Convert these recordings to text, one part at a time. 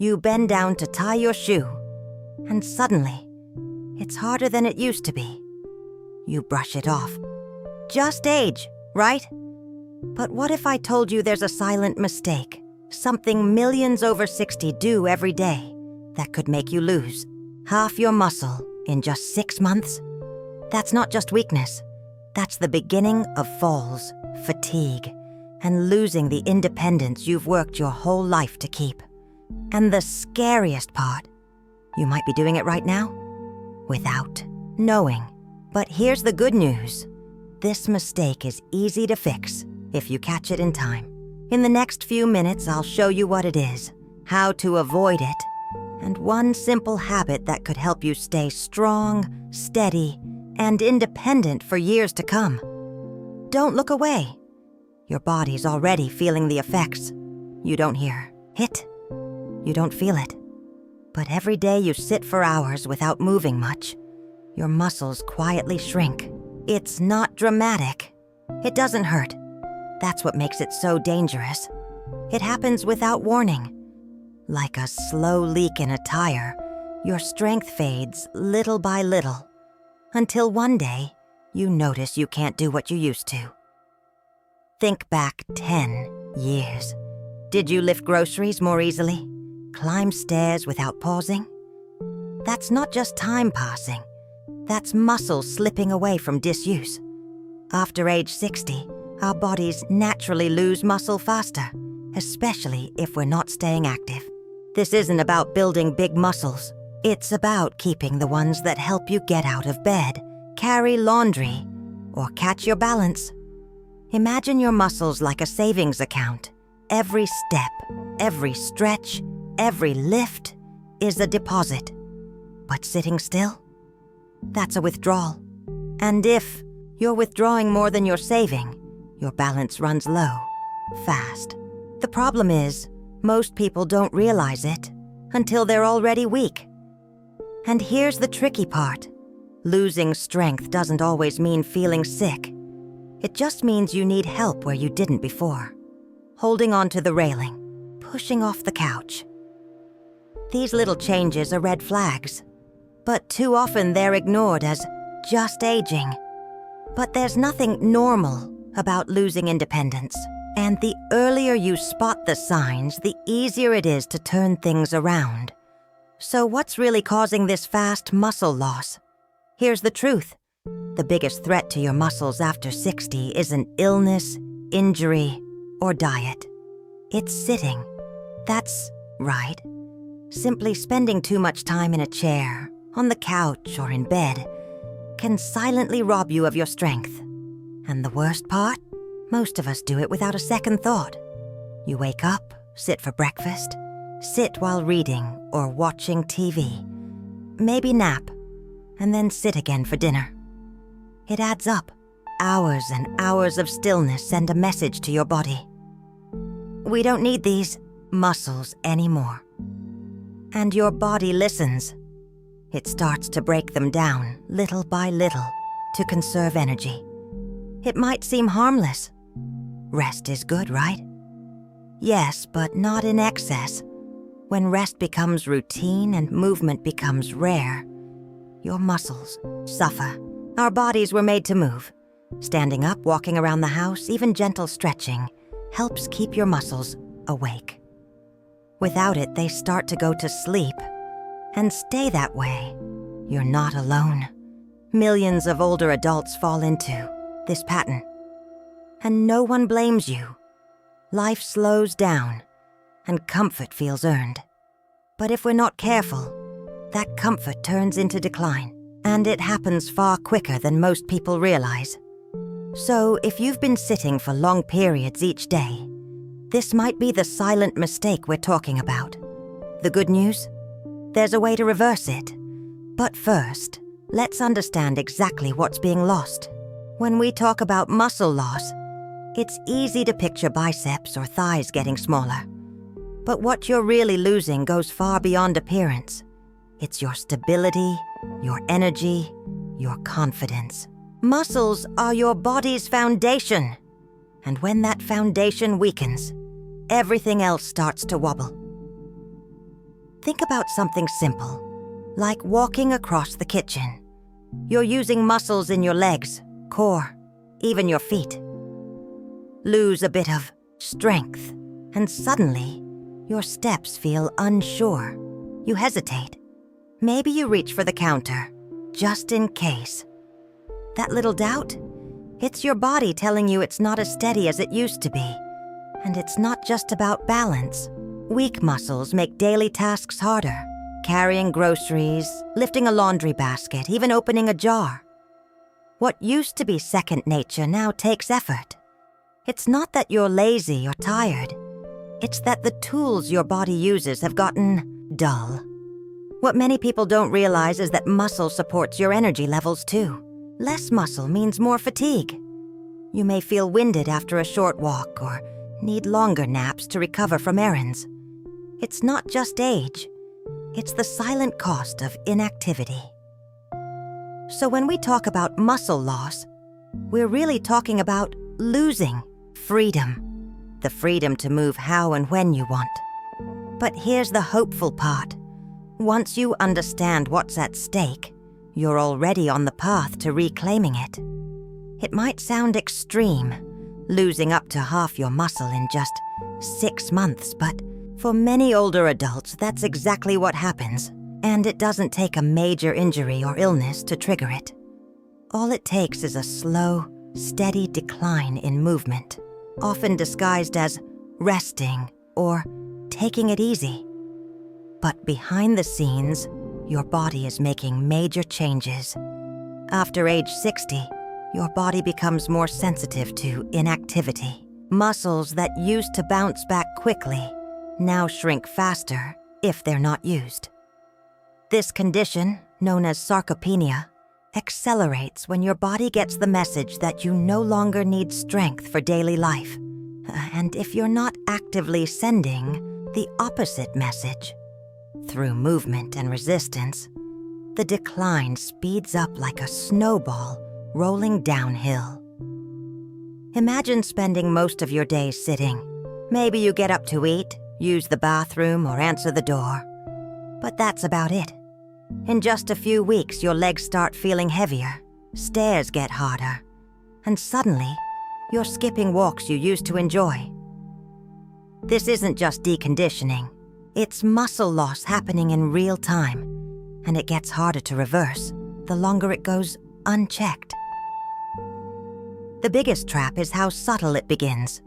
You bend down to tie your shoe, and suddenly, it's harder than it used to be. You brush it off. Just age, right? But what if I told you there's a silent mistake, something millions over 60 do every day, that could make you lose half your muscle in just 6 months? That's not just weakness. That's the beginning of falls, fatigue, and losing the independence you've worked your whole life to keep. And the scariest part, you might be doing it right now without knowing. But here's the good news. This mistake is easy to fix if you catch it in time. In the next few minutes, I'll show you what it is, how to avoid it, and one simple habit that could help you stay strong, steady, and independent for years to come. Don't look away. Your body's already feeling the effects. You don't hear hit. You don't feel it. But every day you sit for hours without moving much, your muscles quietly shrink. It's not dramatic. It doesn't hurt. That's what makes it so dangerous. It happens without warning. Like a slow leak in a tire, your strength fades little by little, until one day you notice you can't do what you used to. Think back 10 years. Did you lift groceries more easily? Climb stairs without pausing? That's not just time passing. That's muscle slipping away from disuse. After age 60, our bodies naturally lose muscle faster, especially if we're not staying active. This isn't about building big muscles. It's about keeping the ones that help you get out of bed, carry laundry, or catch your balance. Imagine your muscles like a savings account. Every step, every stretch, every lift is a deposit. But sitting still? That's a withdrawal. And if you're withdrawing more than you're saving, your balance runs low, fast. The problem is, most people don't realize it until they're already weak. And here's the tricky part. Losing strength doesn't always mean feeling sick. It just means you need help where you didn't before. Holding onto the railing, pushing off the couch. These little changes are red flags, but too often they're ignored as just aging. But there's nothing normal about losing independence. And the earlier you spot the signs, the easier it is to turn things around. So what's really causing this fast muscle loss? Here's the truth. The biggest threat to your muscles after 60 isn't illness, injury, or diet. It's sitting. That's right. Simply spending too much time in a chair, on the couch, or in bed can silently rob you of your strength. And the worst part? Most of us do it without a second thought. You wake up, sit for breakfast, sit while reading or watching TV, maybe nap, and then sit again for dinner. It adds up. Hours and hours of stillness send a message to your body. We don't need these muscles anymore. And your body listens. It starts to break them down, little by little, to conserve energy. It might seem harmless. Rest is good, right? Yes, but not in excess. When rest becomes routine and movement becomes rare, your muscles suffer. Our bodies were made to move. Standing up, walking around the house, even gentle stretching helps keep your muscles awake. Without it, they start to go to sleep and stay that way. You're not alone. Millions of older adults fall into this pattern. And no one blames you. Life slows down, and comfort feels earned. But if we're not careful, that comfort turns into decline, and it happens far quicker than most people realize. So if you've been sitting for long periods each day, this might be the silent mistake we're talking about. The good news? There's a way to reverse it. But first, let's understand exactly what's being lost. When we talk about muscle loss, it's easy to picture biceps or thighs getting smaller. But what you're really losing goes far beyond appearance. It's your stability, your energy, your confidence. Muscles are your body's foundation. And when that foundation weakens, everything else starts to wobble. Think about something simple, like walking across the kitchen. You're using muscles in your legs, core, even your feet. Lose a bit of strength, and suddenly, your steps feel unsure. You hesitate. Maybe you reach for the counter, just in case. That little doubt? It's your body telling you it's not as steady as it used to be. And it's not just about balance. Weak muscles make daily tasks harder. Carrying groceries, lifting a laundry basket, even opening a jar. What used to be second nature now takes effort. It's not that you're lazy or tired. It's that the tools your body uses have gotten dull. What many people don't realize is that muscle supports your energy levels too. Less muscle means more fatigue. You may feel winded after a short walk or need longer naps to recover from errands. It's not just age. It's the silent cost of inactivity. So when we talk about muscle loss, we're really talking about losing freedom. The freedom to move how and when you want. But here's the hopeful part. Once you understand what's at stake, you're already on the path to reclaiming it. It might sound extreme, losing up to half your muscle in just 6 months, but for many older adults, that's exactly what happens, and it doesn't take a major injury or illness to trigger it. All it takes is a slow, steady decline in movement, often disguised as resting or taking it easy. But behind the scenes, your body is making major changes. After age 60, your body becomes more sensitive to inactivity. Muscles that used to bounce back quickly now shrink faster if they're not used. This condition, known as sarcopenia, accelerates when your body gets the message that you no longer need strength for daily life. And if you're not actively sending the opposite message, through movement and resistance, the decline speeds up like a snowball rolling downhill. Imagine spending most of your day sitting. Maybe you get up to eat, use the bathroom, or answer the door. But that's about it. In just a few weeks, your legs start feeling heavier, stairs get harder, and suddenly, you're skipping walks you used to enjoy. This isn't just deconditioning. It's muscle loss happening in real time, and it gets harder to reverse the longer it goes unchecked. The biggest trap is how subtle it begins.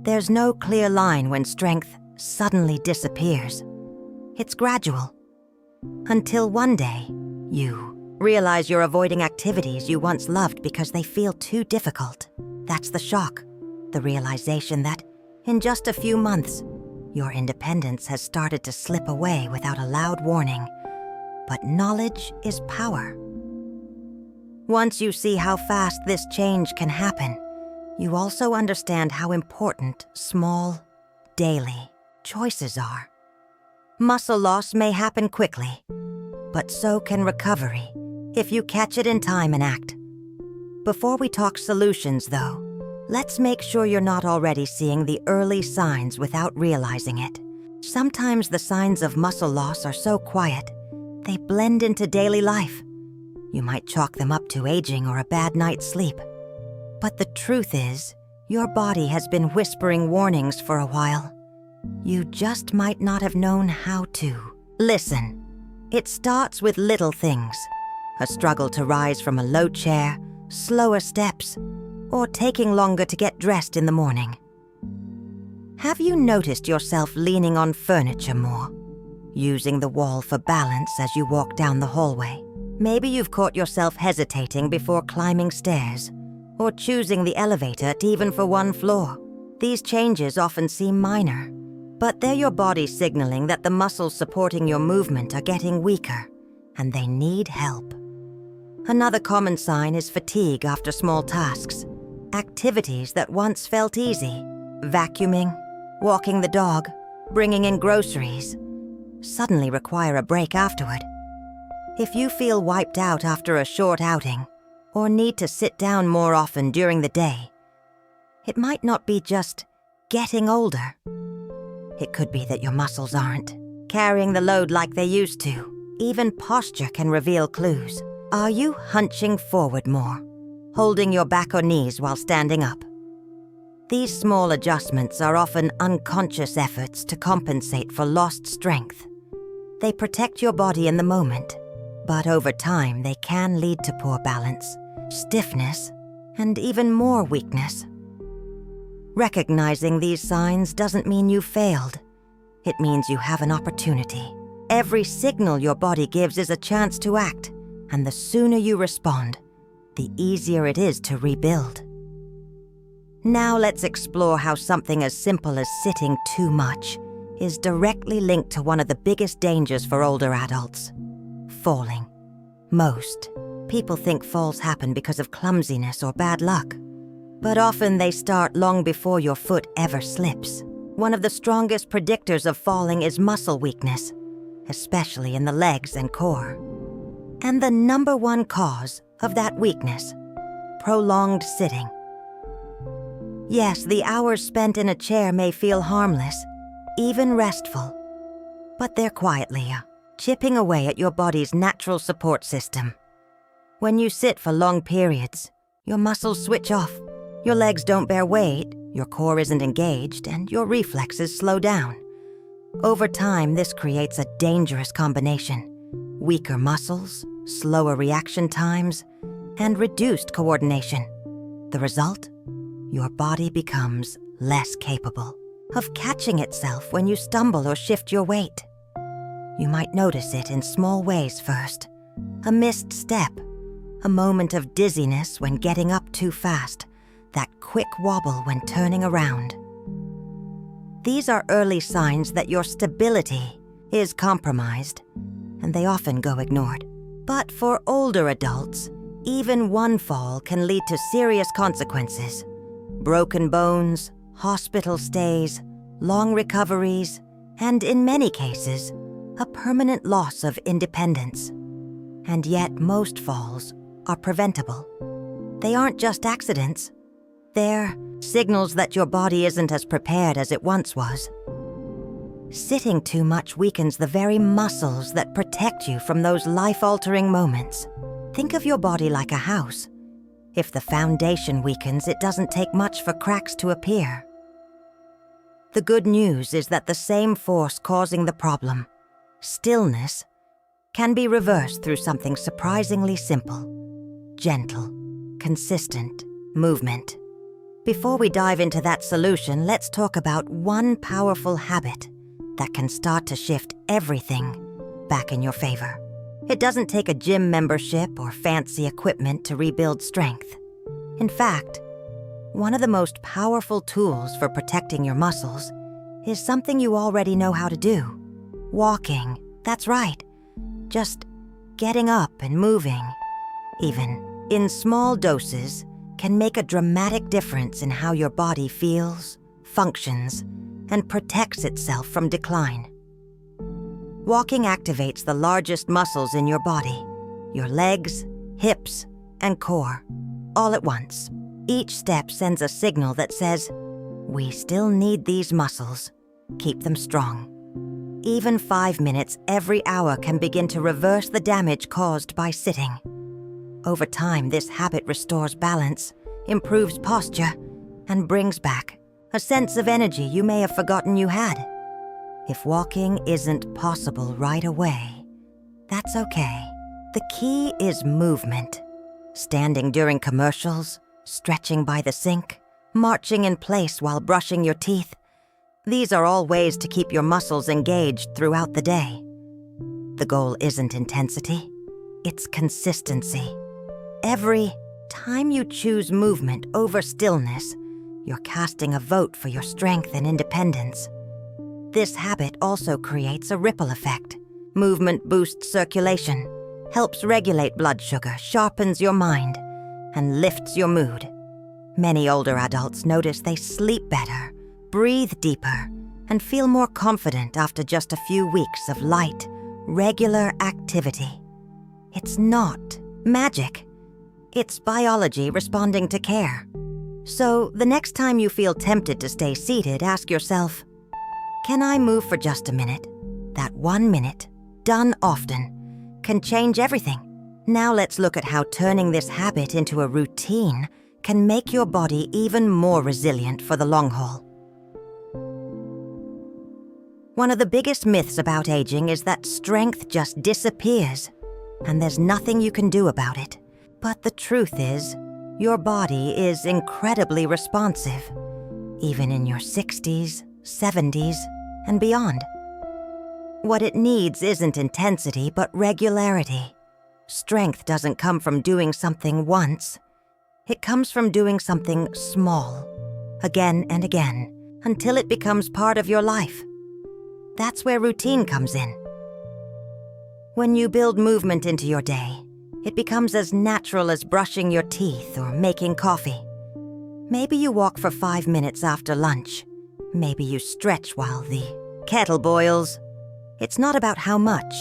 There's no clear line when strength suddenly disappears. It's gradual. Until one day, you realize you're avoiding activities you once loved because they feel too difficult. That's the shock, the realization that, in just a few months, your independence has started to slip away without a loud warning. But knowledge is power. Once you see how fast this change can happen, you also understand how important small, daily choices are. Muscle loss may happen quickly, but so can recovery if you catch it in time and act. Before we talk solutions, though, let's make sure you're not already seeing the early signs without realizing it. Sometimes the signs of muscle loss are so quiet, they blend into daily life. You might chalk them up to aging or a bad night's sleep. But the truth is, your body has been whispering warnings for a while. You just might not have known how to. Listen, it starts with little things. A struggle to rise from a low chair, slower steps, or taking longer to get dressed in the morning. Have you noticed yourself leaning on furniture more? Using the wall for balance as you walk down the hallway? Maybe you've caught yourself hesitating before climbing stairs, or choosing the elevator even for one floor. These changes often seem minor, but they're your body signaling that the muscles supporting your movement are getting weaker, and they need help. Another common sign is fatigue after small tasks. Activities that once felt easy, vacuuming, walking the dog, bringing in groceries, suddenly require a break afterward. If you feel wiped out after a short outing, or need to sit down more often during the day, it might not be just getting older. It could be that your muscles aren't carrying the load like they used to. Even posture can reveal clues. Are you hunching forward more, holding your back or knees while standing up? These small adjustments are often unconscious efforts to compensate for lost strength. They protect your body in the moment, but over time they can lead to poor balance, stiffness, and even more weakness. Recognizing these signs doesn't mean you failed. It means you have an opportunity. Every signal your body gives is a chance to act, and the sooner you respond, the easier it is to rebuild. Now let's explore how something as simple as sitting too much is directly linked to one of the biggest dangers for older adults: falling. Most people think falls happen because of clumsiness or bad luck, but often they start long before your foot ever slips. One of the strongest predictors of falling is muscle weakness, especially in the legs and core. And the number one cause of that weakness: prolonged sitting. Yes, the hours spent in a chair may feel harmless, even restful, but they're quietly chipping away at your body's natural support system. When you sit for long periods, your muscles switch off, your legs don't bear weight, your core isn't engaged, and your reflexes slow down. Over time, this creates a dangerous combination: weaker muscles, slower reaction times, and reduced coordination. The result? Your body becomes less capable of catching itself when you stumble or shift your weight. You might notice it in small ways first: a missed step, a moment of dizziness when getting up too fast, that quick wobble when turning around. These are early signs that your stability is compromised, and they often go ignored. But for older adults, even one fall can lead to serious consequences: broken bones, hospital stays, long recoveries, and in many cases, a permanent loss of independence. And yet most falls are preventable. They aren't just accidents. They're signals that your body isn't as prepared as it once was. Sitting too much weakens the very muscles that protect you from those life-altering moments. Think of your body like a house. If the foundation weakens, it doesn't take much for cracks to appear. The good news is that the same force causing the problem, stillness, can be reversed through something surprisingly simple: gentle, consistent movement. Before we dive into that solution, let's talk about one powerful habit that can start to shift everything back in your favor. It doesn't take a gym membership or fancy equipment to rebuild strength. In fact, one of the most powerful tools for protecting your muscles is something you already know how to do: walking. That's right. Just getting up and moving, even in small doses, can make a dramatic difference in how your body feels, functions, and protects itself from decline. Walking activates the largest muscles in your body: your legs, hips, and core, all at once. Each step sends a signal that says, we still need these muscles. Keep them strong. Even 5 minutes every hour can begin to reverse the damage caused by sitting. Over time, this habit restores balance, improves posture, and brings back a sense of energy you may have forgotten you had. If walking isn't possible right away, that's okay. The key is movement. Standing during commercials, stretching by the sink, marching in place while brushing your teeth. These are all ways to keep your muscles engaged throughout the day. The goal isn't intensity, it's consistency. Every time you choose movement over stillness, you're casting a vote for your strength and independence. This habit also creates a ripple effect. Movement boosts circulation, helps regulate blood sugar, sharpens your mind, and lifts your mood. Many older adults notice they sleep better, breathe deeper, and feel more confident after just a few weeks of light, regular activity. It's not magic. It's biology responding to care. So the next time you feel tempted to stay seated, ask yourself, can I move for just a minute? That 1 minute, done often, can change everything. Now let's look at how turning this habit into a routine can make your body even more resilient for the long haul. One of the biggest myths about aging is that strength just disappears, and there's nothing you can do about it. But the truth is, your body is incredibly responsive, even in your 60s, 70s, and beyond. What it needs isn't intensity, but regularity. Strength doesn't come from doing something once. It comes from doing something small, again and again, until it becomes part of your life. That's where routine comes in. When you build movement into your day, it becomes as natural as brushing your teeth or making coffee. Maybe you walk for 5 minutes after lunch. Maybe you stretch while the kettle boils. It's not about how much,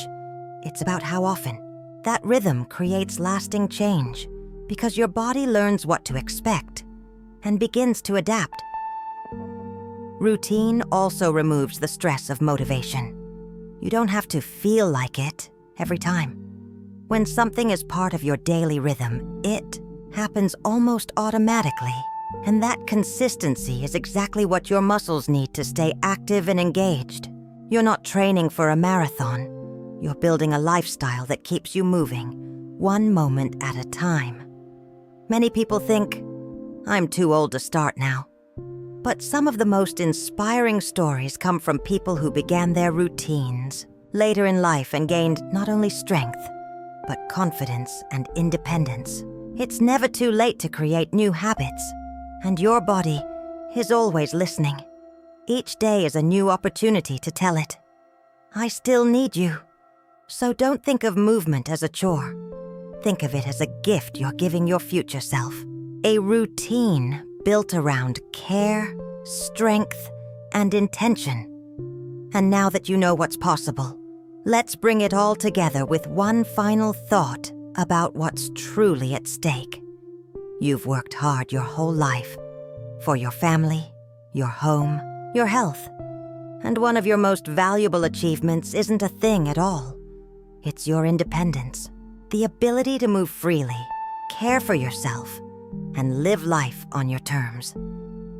it's about how often. That rhythm creates lasting change because your body learns what to expect and begins to adapt. Routine also removes the stress of motivation. You don't have to feel like it every time. When something is part of your daily rhythm, it happens almost automatically, and that consistency is exactly what your muscles need to stay active and engaged. You're not training for a marathon. You're building a lifestyle that keeps you moving, one moment at a time. Many people think, I'm too old to start now. But some of the most inspiring stories come from people who began their routines later in life and gained not only strength, but confidence and independence. It's never too late to create new habits, and your body is always listening. Each day is a new opportunity to tell it, I still need you. So don't think of movement as a chore. Think of it as a gift you're giving your future self. A routine built around care, strength, and intention. And now that you know what's possible, let's bring it all together with one final thought about what's truly at stake. You've worked hard your whole life for your family, your home, your health. And one of your most valuable achievements isn't a thing at all. It's your independence, the ability to move freely, care for yourself, and live life on your terms.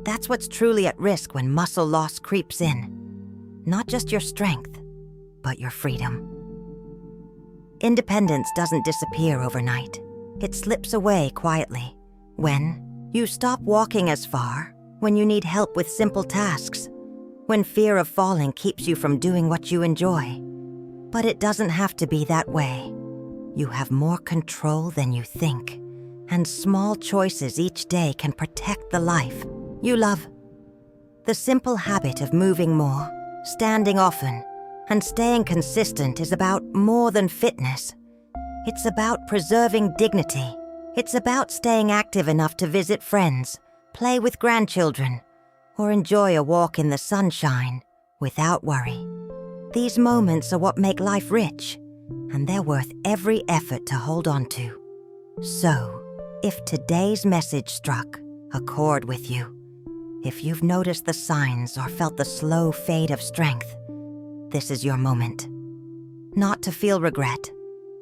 That's what's truly at risk when muscle loss creeps in. Not just your strength, but your freedom. Independence doesn't disappear overnight. It slips away quietly. When you stop walking as far, when you need help with simple tasks, when fear of falling keeps you from doing what you enjoy. But it doesn't have to be that way. You have more control than you think, and small choices each day can protect the life you love. The simple habit of moving more, standing often, and staying consistent is about more than fitness. It's about preserving dignity. It's about staying active enough to visit friends, play with grandchildren, or enjoy a walk in the sunshine without worry. These moments are what make life rich, and they're worth every effort to hold on to. So, if today's message struck a chord with you, if you've noticed the signs or felt the slow fade of strength, this is your moment. Not to feel regret,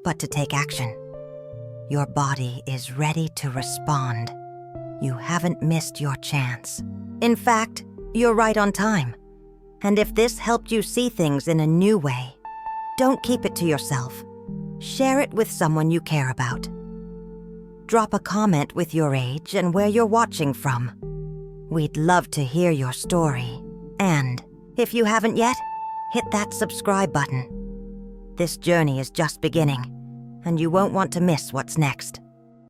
but to take action. Your body is ready to respond. You haven't missed your chance. In fact, you're right on time. And if this helped you see things in a new way, don't keep it to yourself. Share it with someone you care about. Drop a comment with your age and where you're watching from. We'd love to hear your story. And if you haven't yet, hit that subscribe button. This journey is just beginning, and you won't want to miss what's next.